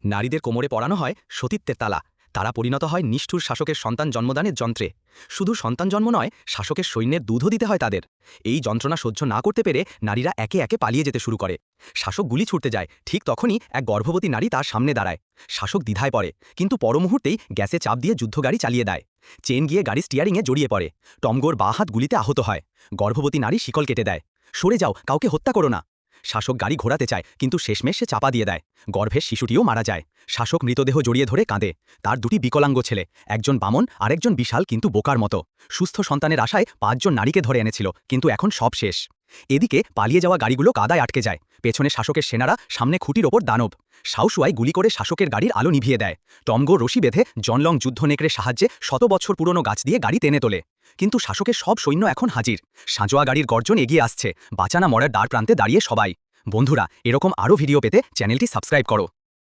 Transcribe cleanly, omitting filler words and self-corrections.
নারীদের কোমরে পরানো হয় সতীত্বের তালা। তারা পরিণত হয় নিষ্ঠুর শাসকের সন্তান জন্মদানের যন্ত্রে। শুধু সন্তান জন্ম নয়, শাসকের সৈন্যের দুধও দিতে হয় তাদের। এই যন্ত্রণা সহ্য না করতে পেরে নারীরা একে একে পালিয়ে যেতে শুরু করে। শাসক গুলি ছুটতে যায়, ঠিক তখনই এক গর্ভবতী নারী তার সামনে দাঁড়ায়। শাসক দ্বিধায় পড়ে, কিন্তু পরমুহূর্তেই গ্যাসে চাপ দিয়ে যুদ্ধগাড়ি চালিয়ে দেয়। চেন গিয়ে গাড়ি স্টিয়ারিংয়ে জড়িয়ে পড়ে। টমগোর বাঁ হাত গুলিতে আহত হয়। গর্ভবতী নারী শিকল কেটে দেয়। সরে যাও, কাউকে হত্যা করো না। শাসক গাড়ি ঘোরাতে চায়, কিন্তু শেষমেশ সে চাপা দিয়ে দেয়। গর্ভের শিশুটিও মারা যায়। শাসক মৃতদেহ জড়িয়ে ধরে কাঁদে। তার দুটি বিকলাঙ্গ ছেলে, একজন বামন আরেকজন বিশাল কিন্তু বোকার মতো। সুস্থ সন্তানের আশায় 5 জন নারীকে ধরে এনেছিল, কিন্তু এখন সব শেষ। এদিকে পালিয়ে যাওয়া গাড়িগুলো কাদায় আটকে যায়। পেছনে শাসকের সেনারা, সামনে খুঁটির ওপর দানব। শাওশুয়াই গুলি করে শাসকের গাড়ির আলো নিভিয়ে দেয়। টমগো রশি বেঁধে জনলং যুদ্ধ নেকড়ের সাহায্যে 100 বছর পুরনো গাছ দিয়ে গাড়ি টেনে তোলে। কিন্তু শাসকের সব সৈন্য এখন হাজির। সাঁজোয়া গাড়ির গর্জন এগিয়ে আসছে। বাঁচানা মরার দ্বার প্রান্তে দাঁড়িয়ে সবাই। বন্ধুরা, এরকম আরও ভিডিও পেতে চ্যানেলটি সাবস্ক্রাইব করো।